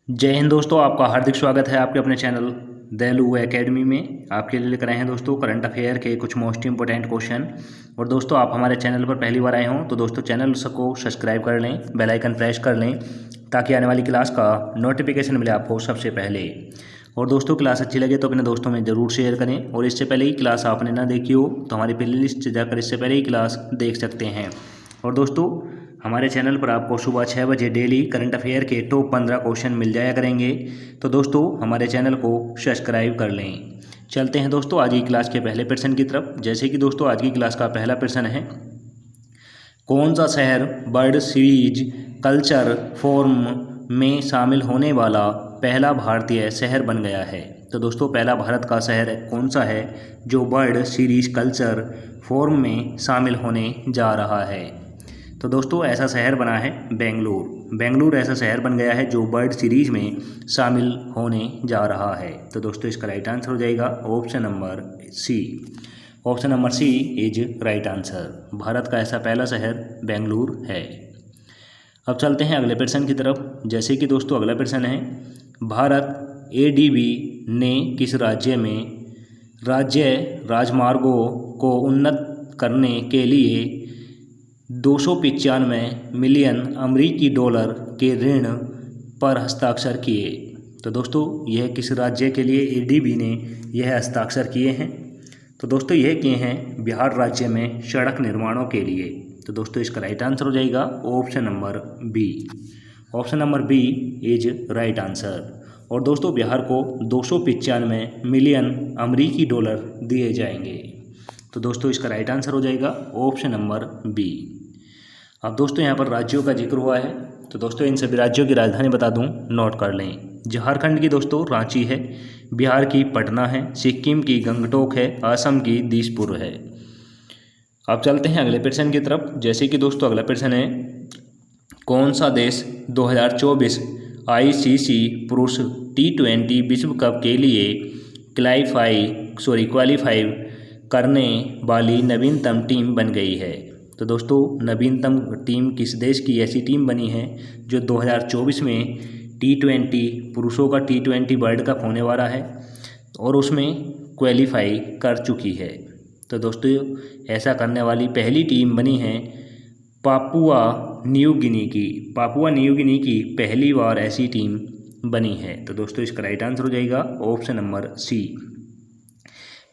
जय हिंद दोस्तों, आपका हार्दिक स्वागत है आपके अपने चैनल देलू एकेडमी में। आपके लिए लेकर आए हैं दोस्तों करंट अफेयर के कुछ मोस्ट इंपॉर्टेंट क्वेश्चन। और दोस्तों आप हमारे चैनल पर पहली बार आए हों तो दोस्तों चैनल को सब्सक्राइब कर लें, बेल आइकन प्रेस कर लें ताकि आने वाली क्लास का नोटिफिकेशन मिले आपको सबसे पहले। और दोस्तों क्लास अच्छी लगे तो अपने दोस्तों में ज़रूर शेयर करें। और इससे पहले ही क्लास आपने ना देखी हो तो हमारी प्ले लिस्ट जाकर इससे पहले ही क्लास देख सकते हैं। और दोस्तों हमारे चैनल पर आपको सुबह 6 बजे डेली करंट अफेयर के टॉप 15 क्वेश्चन मिल जाया करेंगे। तो दोस्तों हमारे चैनल को सब्सक्राइब कर लें। चलते हैं दोस्तों आज की क्लास के पहले प्रश्न की तरफ। जैसे कि दोस्तों आज की क्लास का पहला प्रश्न है, कौन सा शहर वर्ल्ड सीरीज कल्चर फोरम में शामिल होने वाला पहला भारतीय शहर बन गया है। तो दोस्तों पहला भारत का शहर कौन सा है जो वर्ल्ड सीरीज कल्चर फोरम में शामिल होने जा रहा है। तो दोस्तों ऐसा शहर बना है बेंगलुरु ऐसा शहर बन गया है जो वर्ल्ड सीरीज में शामिल होने जा रहा है। तो दोस्तों इसका राइट आंसर हो जाएगा option number C. Option number C is right answer. Bharat का ऐसा पहला शहर बेंगलुरु है। अब चलते हैं अगले प्रश्न की तरफ। जैसे कि दोस्तों अगला प्रश्न है, भारत एडीबी ने किस राज्य राजमार्गों को उन्नत करने के लिए 295 मिलियन अमेरिकी डॉलर के ऋण पर हस्ताक्षर किए। तो दोस्तों यह किस राज्य के लिए एडीबी ने यह हस्ताक्षर किए हैं। तो दोस्तों यह किए हैं बिहार राज्य में सड़क निर्माणों के लिए। तो दोस्तों इसका राइट आंसर हो जाएगा option number B. Option number B is right answer. और दोस्तों बिहार को 295 मिलियन अमेरिकी डॉलर दिए जाएंगे। तो दोस्तों इसका राइट आंसर हो जाएगा ऑप्शन नंबर बी। अब दोस्तों यहाँ पर राज्यों का जिक्र हुआ है तो दोस्तों इन सभी राज्यों की राजधानी बता दूं, नोट कर लें। झारखंड की दोस्तों रांची है, बिहार की पटना है, सिक्किम की गंगटोक है, असम की दिसपुर है। अब चलते हैं अगले प्रश्न की तरफ। जैसे कि दोस्तों अगला प्रश्न है, कौन सा देश 2024 आईसीसी पुरुष T20 विश्व कप के लिए क्वालिफाई करने वाली नवीनतम टीम बन गई है। तो दोस्तों नवीनतम टीम किस देश की ऐसी टीम बनी है जो 2024 में T20 पुरुषों का T20 वर्ल्ड कप होने वाला है और उसमें क्वालिफाई कर चुकी है। तो दोस्तों ऐसा करने वाली पहली टीम बनी है पापुआ न्यू गिनी की पहली बार ऐसी टीम बनी है। तो दोस्तों इसका राइट आंसर हो जाएगा ऑप्शन नंबर सी।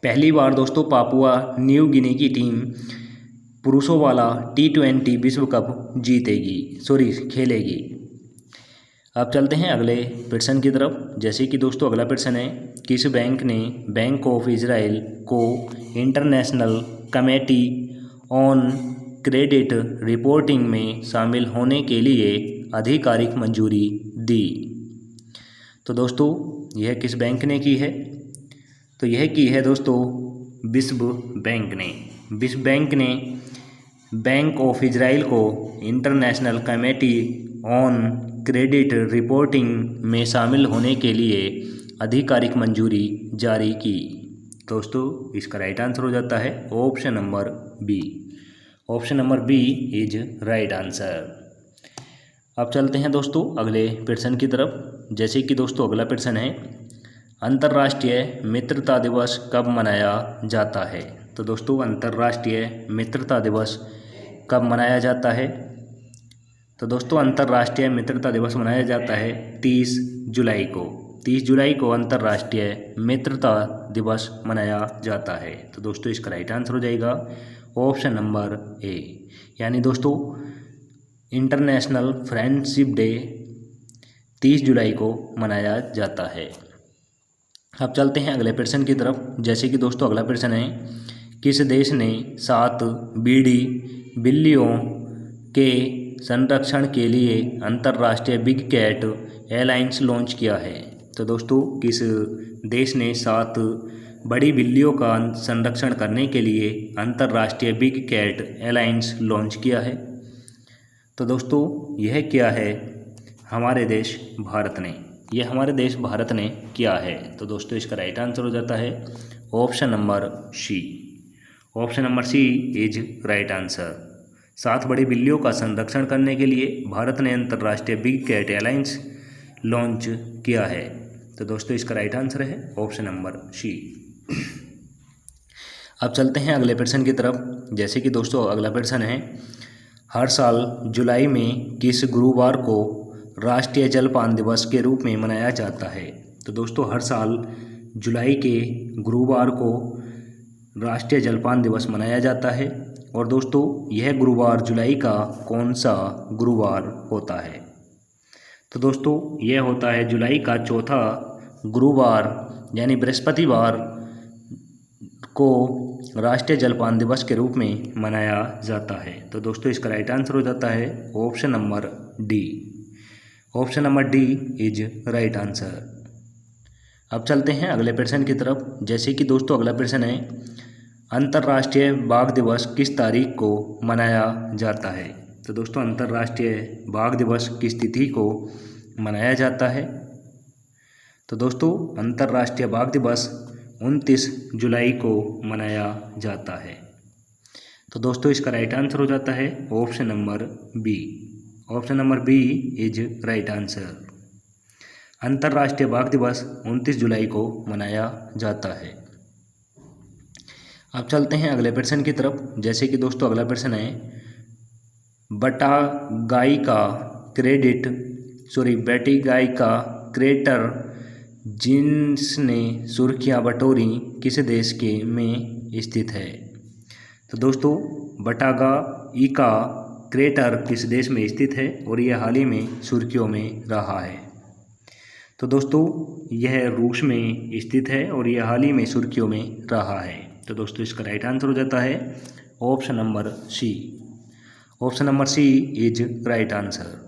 पहली बार दोस्तों पापुआ न्यू गिनी की टीम पुरुषों वाला T20 विश्व कप खेलेगी। अब चलते हैं अगले प्रश्न की तरफ। जैसे कि दोस्तों अगला प्रश्न है, किस बैंक ने बैंक ऑफ इजराइल को international committee on credit reporting में शामिल होने के लिए आधिकारिक मंजूरी दी। तो दोस्तों यह किस बैंक ने की है। तो यह की है दोस्तों विश्व बैंक ने बैंक ऑफ इजराइल को international committee on credit reporting में शामिल होने के लिए आधिकारिक मंजूरी जारी की। दोस्तों इसका राइट आंसर हो जाता है option number B. Option number B is right answer. अब चलते हैं दोस्तों अगले प्रश्न की तरफ। जैसे कि दोस्तों अगला प्रश्न है, अंतर्राष्ट्रीय मित्रता दिवस कब मनाया जाता है। तो दोस्तों अंतर्राष्ट्रीय मित्रता दिवस कब मनाया जाता है। तो दोस्तों अंतर्राष्ट्रीय मित्रता दिवस मनाया जाता है 30 जुलाई को। 30 जुलाई को अंतर्राष्ट्रीय मित्रता दिवस मनाया जाता है। तो दोस्तों इसका राइट आंसर हो जाएगा ऑप्शन नंबर ए, यानी दोस्तों इंटरनेशनल फ्रेंडशिप डे 30 जुलाई को मनाया जाता है। अब चलते हैं अगले प्रश्न की तरफ। जैसे कि दोस्तों अगला प्रश्न है, किस देश ने 7 बीडी बिल्लियों के संरक्षण के लिए अंतर्राष्ट्रीय बिग कैट एलायंस लॉन्च किया है। तो दोस्तों किस देश ने 7 बड़ी बिल्लियों का संरक्षण करने के लिए अंतर्राष्ट्रीय बिग कैट एलायंस लॉन्च किया है। तो दोस्तों यह क्या है हमारे देश भारत ने, यह हमारे देश भारत ने किया है। तो दोस्तों इसका राइट आंसर हो जाता है option number C. Option number C is right answer. 7 बड़ी बिल्लियों का संरक्षण करने के लिए भारत ने अंतर्राष्ट्रीय बिग कैट एलायंस लॉन्च किया है? तो दोस्तों इसका राइट आंसर है ऑप्शन नंबर सी। अब चलते हैं अगले प्रश्न की तरफ। जैसे कि दोस्तों अगला प्रश्न है, हर साल जुलाई में किस गुरुवार को राष्ट्रीय जलपान दिवस के रूप में मनाया जाता है? तो दोस्तों हर साल जुलाई के गुरुवार को राष्ट्रीय जलपान दिवस मनाया जाता है। और दोस्तों यह गुरुवार जुलाई का कौन सा गुरुवार होता है? तो दोस्तों यह होता है जुलाई का चौथा गुरुवार यानी बृहस्पतिवार को राष्ट्रीय जलपान दिवस के रूप में मनाया जाता है। तो दोस्तों इसका राइट आंसर हो जाता है option number D. Option number D is right answer. अब चलते हैं अगले प्रश्न की तरफ। जैसे कि दोस्तों अगला प्रश्न है, अंतर्राष्ट्रीय बाघ दिवस किस तारीख को मनाया जाता है? तो दोस्तों अंतर्राष्ट्रीय बाघ दिवस किस तिथि को मनाया जाता है? तो दोस्तों अंतर्राष्ट्रीय बाघ दिवस 29 जुलाई को मनाया जाता है। तो दोस्तों इसका राइट आंसर हो जाता है option number B. Option number B is right answer. अंतर्राष्ट्रीय बाघ दिवस 29 जुलाई को मनाया जाता है। अब चलते हैं अगले प्रश्न की तरफ। जैसे कि दोस्तों अगला प्रश्न है, बैटिगाई का क्रेटर जिसने सुर्खियां बटोरी किस देश के में स्थित है? तो दोस्तों बटागाई का क्रेटर किस देश में स्थित है और यह हाल ही में सुर्खियों में रहा है? तो दोस्तों यह रूस में स्थित है और यह हाल ही में सुर्खियों में रहा है। तो दोस्तों इसका राइट आंसर हो जाता है option number C. Option number C is right answer.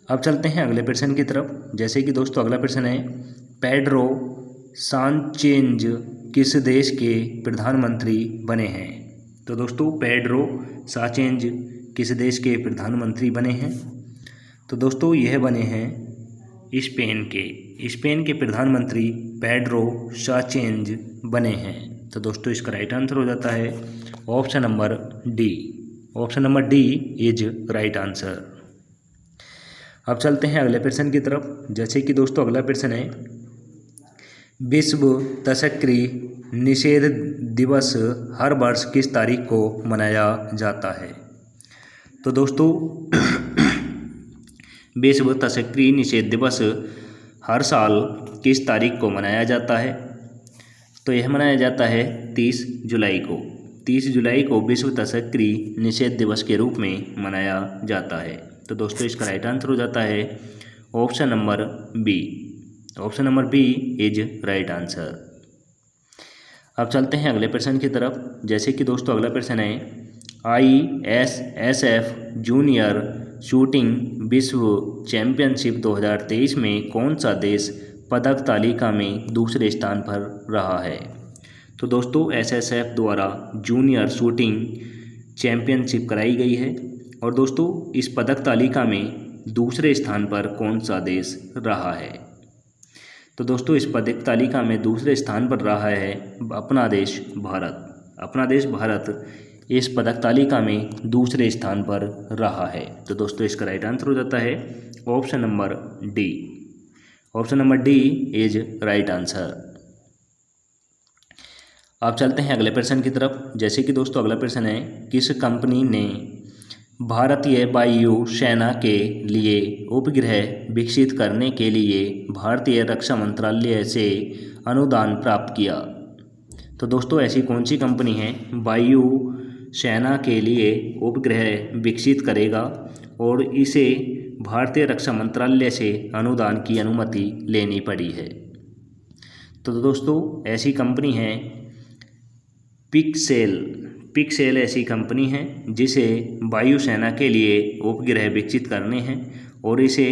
अब चलते हैं अगले प्रश्न की तरफ। जैसे कि दोस्तों अगला प्रश्न है, पेड्रो सांचेज किस देश के प्रधानमंत्री बने हैं? तो दोस्तों पेड्रो सांचेज किस देश के प्रधानमंत्री बने हैं? तो दोस्तों यह बने हैं स्पेन के प्रधानमंत्री पेड्रो सांचेज बने हैं। तो दोस्तों इसका राइट आंसर हो जाता है option number D. Option number D is right answer. अब चलते हैं अगले प्रश्न की तरफ। जैसे कि दोस्तों अगला प्रश्न है, विश्व तस्करी निषेध दिवस हर वर्ष किस तारीख को मनाया जाता है? तो दोस्तों विश्व तस्करी निषेध दिवस हर साल किस तारीख को मनाया जाता है? तो यह मनाया जाता है 30 जुलाई को। 30 जुलाई को विश्व तस्करी निषेध दिवस के रूप में मनाया जाता है। तो दोस्तों इसका राइट आंसर हो जाता है option number B. Option number B is right answer. अब चलते हैं अगले प्रश्न की तरफ। जैसे कि दोस्तों अगला प्रश्न है, ISSF जूनियर शूटिंग विश्व चैंपियनशिप 2023 में कौन सा देश पदक तालिका में दूसरे स्थान पर रहा है? तो दोस्तों SSF द्वारा जूनियर शूटिंग चैंपियनशिप कराई गई है और दोस्तों इस पदक तालिका में दूसरे स्थान पर कौन सा देश रहा है? तो दोस्तों इस पदक तालिका में दूसरे स्थान पर रहा है अपना देश भारत। अपना देश भारत इस पदक तालिका में दूसरे स्थान पर रहा है। तो दोस्तों इसका राइट आंसर हो जाता है option number D. Option number D is right answer. अब चलते हैं अगले प्रश्न की तरफ। जैसे कि दोस्तों अगला प्रश्न है, किस कंपनी ने भारतीय वायु सेना के लिए उपग्रह विकसित करने के लिए भारतीय रक्षा मंत्रालय से अनुदान प्राप्त किया? तो दोस्तों ऐसी कौन सी कंपनी है वायु सेना के लिए उपग्रह विकसित करेगा और इसे भारतीय रक्षा मंत्रालय से अनुदान की अनुमति लेनी पड़ी है? तो दोस्तों ऐसी कंपनी है पिक्सेल ऐसी कंपनी है जिसे वायुसेना के लिए उपग्रह विकसित करने हैं और इसे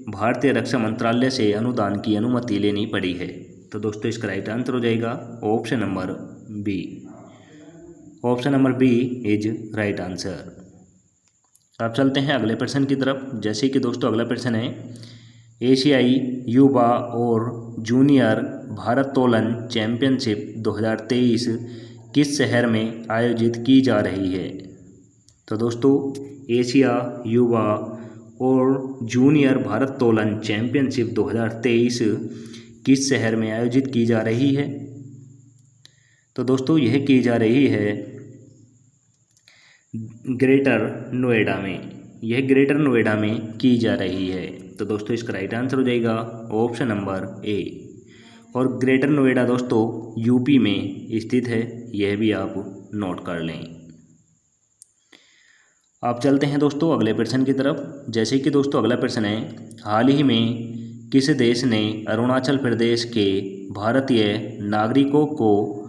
भारतीय रक्षा मंत्रालय से अनुदान की अनुमति लेनी पड़ी है। तो दोस्तों इसका राइट आंसर हो जाएगा option number B. Option number B is right answer. अब चलते हैं अगले प्रश्न की तरफ। जैसे कि दोस्तों अगला प्रश्न है, एशियाई युवा और जूनियर भारोत्तोलन चैंपियनशिप 2023 किस शहर में आयोजित की जा रही है? तो दोस्तों एशिया युवा और जूनियर भारोत्तोलन चैंपियनशिप 2023 किस शहर में आयोजित की जा रही है? तो दोस्तों यह की जा रही है ग्रेटर नोएडा में। यह ग्रेटर नोएडा में की जा रही है। तो दोस्तों इसका राइट आंसर हो जाएगा ऑप्शन नंबर ए। और ग्रेटर नोएडा दोस्तों यूपी में स्थित है, यह भी आप नोट कर लें। आप चलते हैं दोस्तों अगले प्रश्न की तरफ। जैसे कि दोस्तों अगला प्रश्न है, हाल ही में किस देश ने अरुणाचल प्रदेश के भारतीय नागरिकों को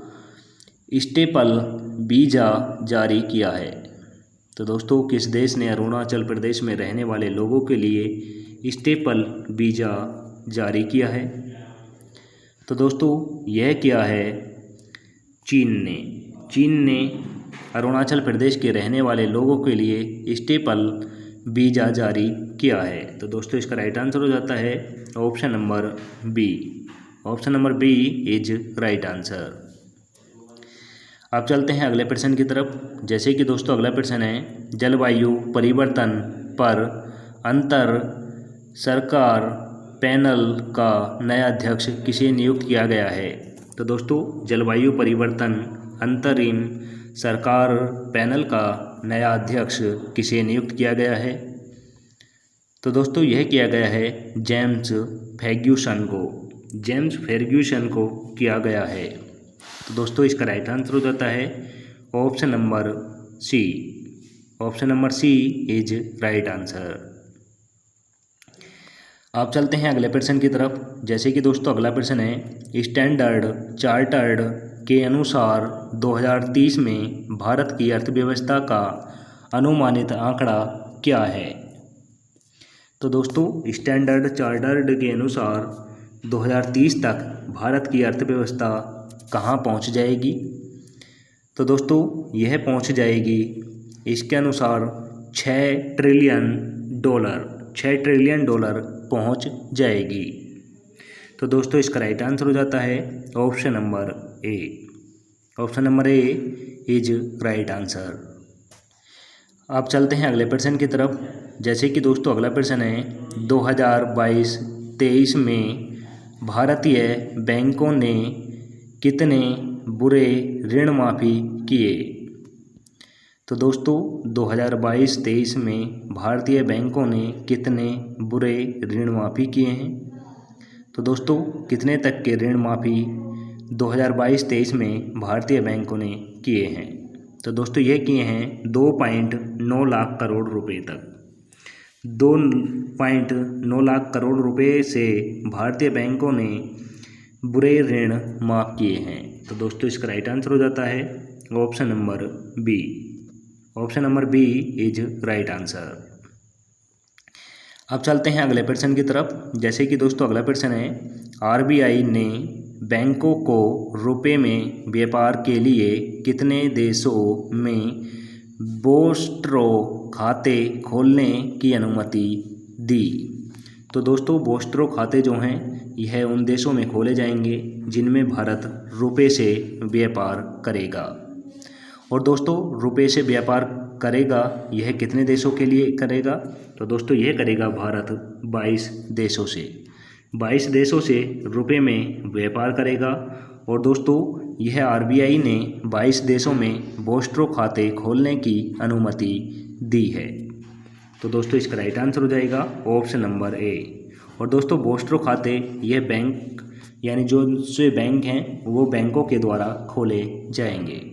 स्टेपल वीज़ा जारी किया है? तो दोस्तों किस देश ने अरुणाचल प्रदेश में रहने वाले लोगों के लिए स्टेपल वीज़ा जारी किया है? तो दोस्तों यह किया है चीन ने। चीन ने अरुणाचल प्रदेश के रहने वाले लोगों के लिए स्टेपल वीज़ा जारी किया है। तो दोस्तों इसका राइट आंसर हो जाता है option number B. Option number B is right answer. अब चलते हैं अगले प्रश्न की तरफ। जैसे कि दोस्तों अगला प्रश्न है, जलवायु परिवर्तन पर अंतर सरकार पैनल का नया अध्यक्ष किसे नियुक्त किया गया है? तो दोस्तों जलवायु परिवर्तन अंतरिम सरकार पैनल का नया अध्यक्ष किसे नियुक्त किया गया है? तो दोस्तों यह किया गया है जेम्स फर्ग्यूसन को। जेम्स फर्ग्यूसन को किया गया है। तो दोस्तों इसका राइट आंसर हो जाता है option number C. Option number C is right answer. आप चलते हैं अगले प्रश्न की तरफ। जैसे कि दोस्तों अगला प्रश्न है, स्टैंडर्ड चार्टर्ड के अनुसार 2030 में भारत की अर्थव्यवस्था का अनुमानित आंकड़ा क्या है? तो दोस्तों स्टैंडर्ड चार्टर्ड के अनुसार 2030 तक भारत की अर्थव्यवस्था कहाँ पहुँच जाएगी? तो दोस्तों यह पहुँच जाएगी इसके अनुसार 6 ट्रिलियन डॉलर पहुँच जाएगी। तो दोस्तों इसका राइट आंसर हो जाता है option number A. Option number A is right answer. आप चलते हैं अगले प्रश्न की तरफ। जैसे कि दोस्तों अगला प्रश्न है, 2022-23 में भारतीय बैंकों ने कितने बुरे ऋण माफ़ी किए? तो दोस्तों 2022-23 में भारतीय बैंकों ने कितने बुरे ऋण माफ़ी किए हैं? तो दोस्तों कितने तक के ऋण माफ़ी 2022-23 में भारतीय बैंकों ने किए हैं? तो दोस्तों ये किए हैं 2.9 लाख करोड़ रुपए तक। 2.9 लाख करोड़ रुपए से भारतीय बैंकों ने बुरे ऋण माफ़ किए हैं। तो दोस्तों इसका राइट आंसर हो जाता है option number B. Option number B is right answer. अब चलते हैं अगले प्रश्न की तरफ। जैसे कि दोस्तों अगला प्रश्न है, आरबीआई ने बैंकों को रुपए में व्यापार के लिए कितने देशों में बोस्ट्रो खाते खोलने की अनुमति दी? तो दोस्तों बोस्ट्रो खाते जो हैं यह उन देशों में खोले जाएंगे जिनमें भारत रुपए से व्यापार करेगा। और दोस्तों रुपए से व्यापार करेगा यह कितने देशों के लिए करेगा? तो दोस्तों यह करेगा भारत 22 देशों से। 22 देशों से रुपए में व्यापार करेगा। और दोस्तों यह आरबीआई ने 22 देशों में बोस्ट्रो खाते खोलने की अनुमति दी है। तो दोस्तों इसका राइट आंसर हो जाएगा ऑप्शन नंबर ए। और दोस्तों बोस्ट्रो खाते यह बैंक यानी जो से बैंक हैं वो बैंकों के द्वारा खोले जाएंगे।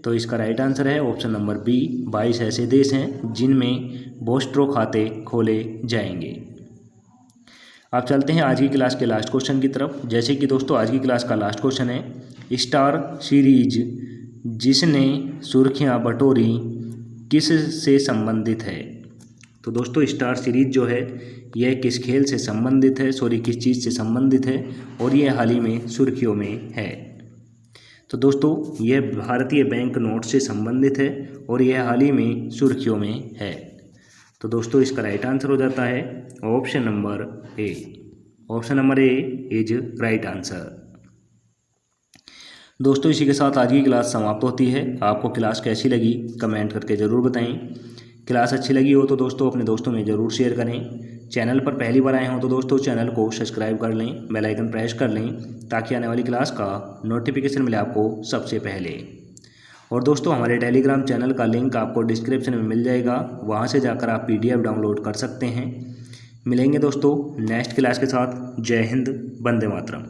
तो इसका राइट आंसर है ऑप्शन नंबर बी। 22 ऐसे देश हैं जिनमें बोस्ट्रो खाते खोले जाएंगे। अब चलते हैं आज की क्लास के लास्ट क्वेश्चन की तरफ। जैसे कि दोस्तों आज की क्लास का लास्ट क्वेश्चन है, स्टार सीरीज जिसने सुर्खियां बटोरी किस से संबंधित है? तो दोस्तों स्टार सीरीज जो है यह किस खेल से संबंधित है, किस चीज़ से संबंधित है और यह हाल ही में सुर्खियों में है? तो दोस्तों यह भारतीय बैंक नोट से संबंधित है और यह हाल ही में सुर्खियों में है। तो दोस्तों इसका राइट आंसर हो जाता है option number A. Option number A is right answer. दोस्तों इसी के साथ आज की क्लास समाप्त होती है। आपको क्लास कैसी लगी कमेंट करके ज़रूर बताएं। क्लास अच्छी लगी हो तो दोस्तों अपने दोस्तों में ज़रूर शेयर करें। चैनल पर पहली बार आए हों तो दोस्तों चैनल को सब्सक्राइब कर लें, बेल आइकन प्रेस कर लें ताकि आने वाली क्लास का नोटिफिकेशन मिले आपको सबसे पहले। और दोस्तों हमारे टेलीग्राम चैनल का लिंक आपको डिस्क्रिप्शन में मिल जाएगा, वहां से जाकर आप PDF डाउनलोड कर सकते हैं। मिलेंगे दोस्तों नेक्स्ट क्लास के साथ। जय हिंद, वंदे मातरम।